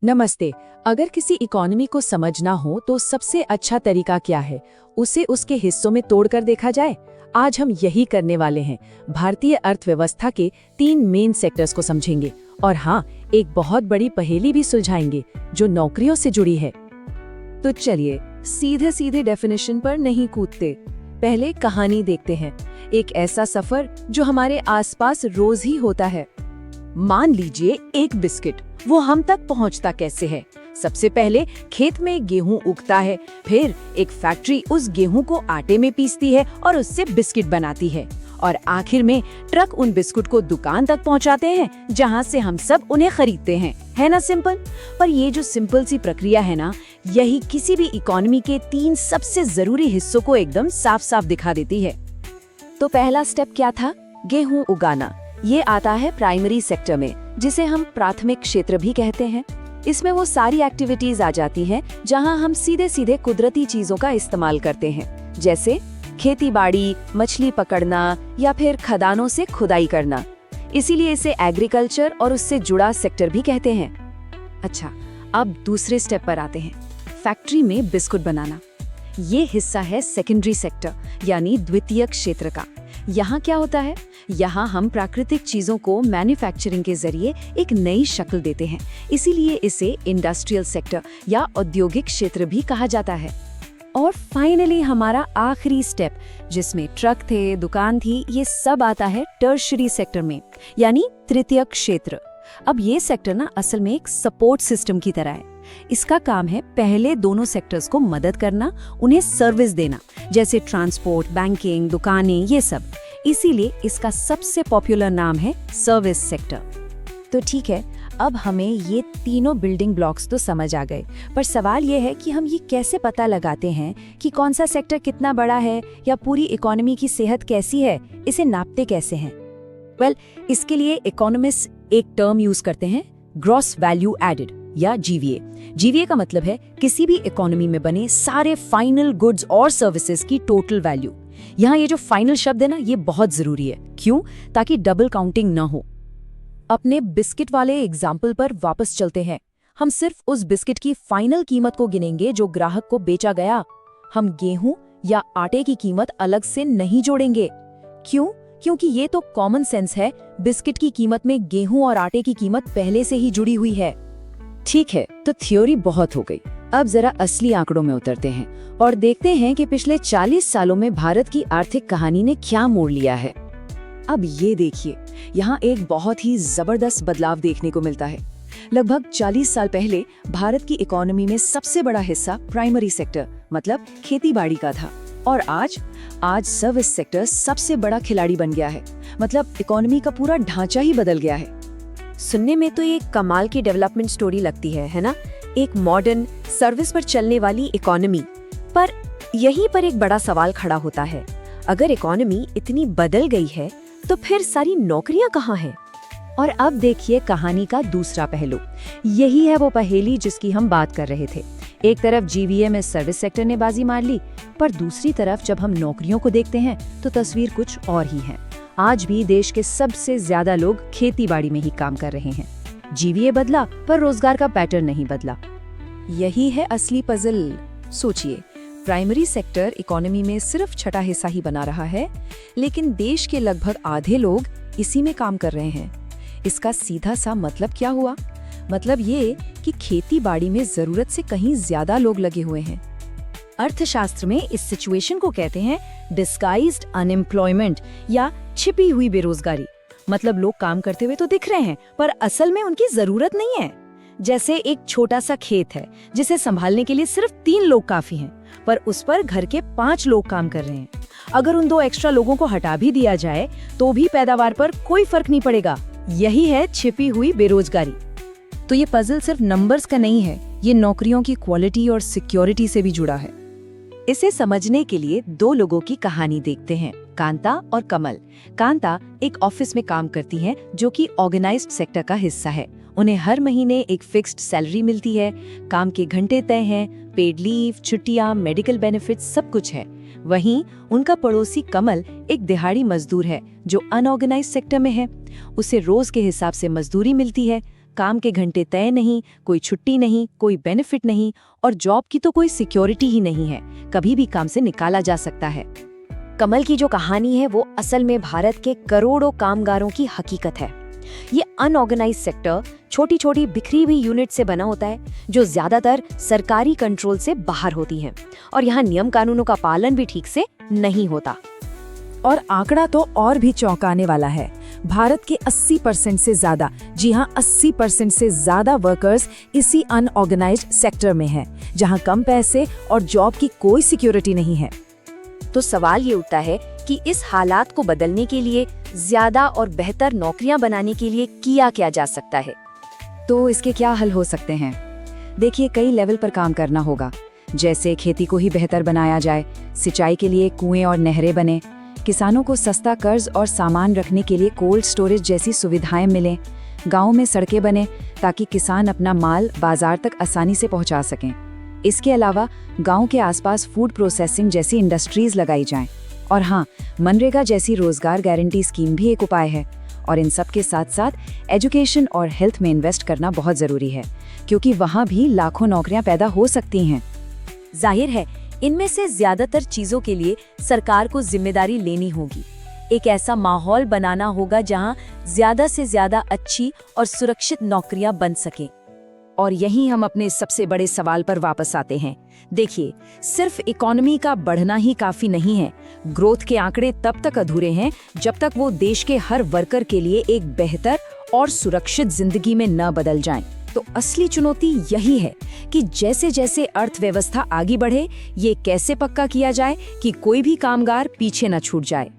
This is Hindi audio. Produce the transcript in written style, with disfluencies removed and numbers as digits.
नमस्ते। अगर किसी इकोनॉमी को समझना हो तो सबसे अच्छा तरीका क्या है, उसे उसके हिस्सों में तोड़कर देखा जाए। आज हम यही करने वाले हैं। भारतीय अर्थव्यवस्था के 3 मेन सेक्टर्स को समझेंगे और हाँ, एक बहुत बड़ी पहेली भी सुलझाएंगे जो नौकरियों से जुड़ी है। तो चलिए सीधे सीधे डेफिनेशन पर नहीं कूदते, पहले कहानी देखते हैं। एक ऐसा सफर जो हमारे आसपास रोज ही होता है। मान लीजिए एक बिस्किट, वो हम तक पहुंचता कैसे है? सबसे पहले खेत में गेहूं उगता है, फिर एक फैक्ट्री उस गेहूं को आटे में पीसती है और उससे बिस्किट बनाती है, और आखिर में ट्रक उन बिस्कुट को दुकान तक पहुंचाते हैं जहां से हम सब उन्हें खरीदते हैं। है ना सिंपल? पर ये जो सिंपल सी प्रक्रिया है ना, यही किसी भी इकोनॉमी के 3 सबसे जरूरी हिस्सों को एकदम साफ साफ दिखा देती है। तो पहला स्टेप क्या था? गेहूं उगाना। ये आता है प्राइमरी सेक्टर में, जिसे हम प्राथमिक क्षेत्र भी कहते हैं। इसमें वो सारी एक्टिविटीज आ जाती हैं जहां हम सीधे सीधे कुदरती चीजों का इस्तेमाल करते हैं, जैसे खेती बाड़ी, मछली पकड़ना या फिर खदानों से खुदाई करना। इसीलिए इसे एग्रीकल्चर और उससे जुड़ा सेक्टर भी कहते हैं। अच्छा, अब दूसरे स्टेप पर आते हैं, फैक्ट्री में बिस्कुट बनाना। ये हिस्सा है सेकेंडरी सेक्टर यानी द्वितीय क्षेत्र का। यहाँ क्या होता है? यहाँ हम प्राकृतिक चीजों को मैन्युफैक्चरिंग के जरिए एक नई शक्ल देते हैं, इसीलिए इसे इंडस्ट्रियल सेक्टर या औद्योगिक क्षेत्र भी कहा जाता है। और फाइनली हमारा आखिरी स्टेप, जिसमें ट्रक थे, दुकान थी, ये सब आता है टर्शरी सेक्टर में, यानी तृतीय क्षेत्र। अब ये सेक्टर ना असल में एक सपोर्ट सिस्टम की तरह है। इसका काम है पहले दोनों सेक्टर्स को मदद करना, उन्हें सर्विस देना, जैसे ट्रांसपोर्ट, बैंकिंग, दुकानें, ये सब। इसीलिए इसका सबसे पॉपुलर नाम है सर्विस सेक्टर। तो ठीक है, अब हमें ये तीनों बिल्डिंग ब्लॉक्स तो समझ आ गए, पर सवाल ये है कि हम ये कैसे पता लगाते हैं कि कौन सा सेक्टर कितना बड़ा है या पूरी इकोनॉमी की सेहत कैसी है? इसे नापते कैसे हैं? इसके लिए इकोनॉमिस्ट एक टर्म यूज करते हैं, ग्रॉस वैल्यू एडेड या जीवीए। जीवीए का मतलब है किसी भी इकोनॉमी में बने सारे फाइनल गुड्स और सर्विसेज की टोटल वैल्यू। यहाँ ये जो फाइनल शब्द है ना, ये बहुत जरूरी है। क्यों? ताकि डबल काउंटिंग ना हो। अपने बिस्किट वाले एग्जाम्पल पर वापस चलते हैं। हम सिर्फ उस बिस्किट की फाइनल कीमत को गिनेंगे जो ग्राहक को बेचा गया। हम गेहूं या आटे की कीमत अलग से नहीं जोड़ेंगे। क्यों? क्योंकि ये तो कॉमन सेंस है, बिस्किट की कीमत में गेहूं और आटे की कीमत पहले से ही जुड़ी हुई है। ठीक है, तो थ्योरी बहुत हो गई। अब जरा असली आंकड़ों में उतरते हैं और देखते हैं कि पिछले 40 सालों में भारत की आर्थिक कहानी ने क्या मोड़ लिया है। अब ये देखिए, यहाँ एक बहुत ही जबरदस्त बदलाव देखने को मिलता है। लगभग 40 साल पहले भारत की इकोनॉमी में सबसे बड़ा हिस्सा प्राइमरी सेक्टर मतलब खेती-बाड़ी का था, और आज सर्विस सेक्टर सबसे बड़ा खिलाड़ी बन गया है। मतलब इकोनॉमी का पूरा ढांचा ही बदल गया है। सुनने में तो ये कमाल की डेवलपमेंट स्टोरी लगती है ना? एक मॉडर्न सर्विस पर चलने वाली इकोनॉमी। पर यहीं पर एक बड़ा सवाल खड़ा होता है, अगर इकोनॉमी इतनी बदल गई है तो फिर सारी नौकरियां कहाँ हैं? और अब देखिए कहानी का दूसरा पहलू। यही है वो पहेली जिसकी हम बात कर रहे थे। एक तरफ जीवीए में सर्विस सेक्टर ने बाजी मार ली, पर दूसरी तरफ जब हम नौकरियों को देखते हैं तो तस्वीर कुछ और ही है। आज भी देश के सबसे ज्यादा लोग खेती-बाड़ी में ही काम कर रहे हैं। जीवीए बदला पर रोजगार का पैटर्न नहीं बदला। यही है असली पजल। सोचिए, प्राइमरी सेक्टर इकोनॉमी में सिर्फ छठा हिस्सा ही बना रहा है, लेकिन देश के लगभग आधे लोग इसी में काम कर रहे हैं। इसका सीधा सा मतलब क्या हुआ? मतलब ये कि खेती-बाड़ी में जरूरत से कहीं ज्यादा लोग लगे हुए हैं। अर्थशास्त्र में इस सिचुएशन को कहते हैं डिस्गाइज्ड अनएम्प्लॉयमेंट या छिपी हुई बेरोजगारी। मतलब लोग काम करते हुए तो दिख रहे हैं, पर असल में उनकी जरूरत नहीं है। जैसे एक छोटा सा खेत है जिसे संभालने के लिए सिर्फ 3 लोग काफी हैं, पर उस पर घर के 5 लोग काम कर रहे हैं। अगर उन 2 एक्स्ट्रा लोगों को हटा भी दिया जाए तो भी पैदावार पर कोई फर्क नहीं पड़ेगा। यही है छिपी हुई बेरोजगारी। तो ये पजल सिर्फ नंबर्स का नहीं है, ये नौकरियों की क्वालिटी और सिक्योरिटी से भी जुड़ा है। इसे समझने के लिए 2 लोगों की कहानी देखते हैं, कांता और कमल। कांता एक ऑफिस में काम करती हैं जो कि ऑर्गेनाइज्ड सेक्टर का हिस्सा है। उन्हें हर महीने एक फिक्स्ड सैलरी मिलती है, काम के घंटे तय हैं, पेड लीव, छुट्टियां, मेडिकल बेनिफिट्स सब कुछ है। वहीं उनका पड़ोसी कमल एक दिहाड़ी मजदूर है जो अनऑर्गेनाइज्ड सेक्टर में है। उसे रोज के हिसाब से मजदूरी मिलती है, काम के घंटे तय नहीं, कोई छुट्टी नहीं, कोई बेनिफिट नहीं और जॉब की तो कोई सिक्योरिटी ही नहीं है, कभी भी काम से निकाला जा सकता है। कमल की जो कहानी है वो असल में भारत के करोड़ों कामगारों की हकीकत है। ये अनऑर्गेनाइज सेक्टर छोटी छोटी बिखरी हुई यूनिट से बना होता है जो ज्यादातर सरकारी कंट्रोल से बाहर होती हैं और यहाँ नियम कानूनों का पालन भी ठीक से नहीं होता। और आंकड़ा तो और भी चौंकाने वाला है। भारत के 80% से ज्यादा, जी हाँ 80% से ज्यादा वर्कर्स इसी अनऑर्गेनाइज्ड सेक्टर में हैं, जहां कम पैसे और जॉब की कोई सिक्योरिटी नहीं है। तो सवाल ये उठता है कि इस हालात को बदलने के लिए, ज्यादा और बेहतर नौकरियां बनाने के लिए किया क्या जा सकता है। तो इसके क्या हल हो सकते हैं? देखिए, कई लेवल पर काम करना होगा। जैसे खेती को ही बेहतर बनाया जाए, सिंचाई के लिए कुएं और नहरें बने, किसानों को सस्ता कर्ज और सामान रखने के लिए कोल्ड स्टोरेज जैसी सुविधाएं मिलें, गाँव में सड़कें बने ताकि किसान अपना माल बाजार तक आसानी से पहुंचा सकें। इसके अलावा गांव के आसपास फूड प्रोसेसिंग जैसी इंडस्ट्रीज लगाई जाएं। और हाँ, मनरेगा जैसी रोजगार गारंटी स्कीम भी एक उपाय है। और इन सब के साथ साथ एजुकेशन और हेल्थ में इन्वेस्ट करना बहुत जरूरी है, क्योंकि वहाँ भी लाखों नौकरियां पैदा हो सकती हैं। जाहिर है इनमें से ज्यादातर चीजों के लिए सरकार को जिम्मेदारी लेनी होगी। एक ऐसा माहौल बनाना होगा जहां ज्यादा से ज्यादा अच्छी और सुरक्षित नौकरियां बन सकें। और यहीं हम अपने सबसे बड़े सवाल पर वापस आते हैं। देखिए, सिर्फ इकोनॉमी का बढ़ना ही काफी नहीं है। ग्रोथ के आंकड़े तब तक अधूरे हैं जब तक वो देश के हर वर्कर के लिए एक बेहतर और सुरक्षित जिंदगी में न बदल जाएं। तो असली चुनौती यही है कि जैसे जैसे अर्थव्यवस्था आगे बढ़े, ये कैसे पक्का किया जाए कि कोई भी कामगार पीछे न छूट जाए।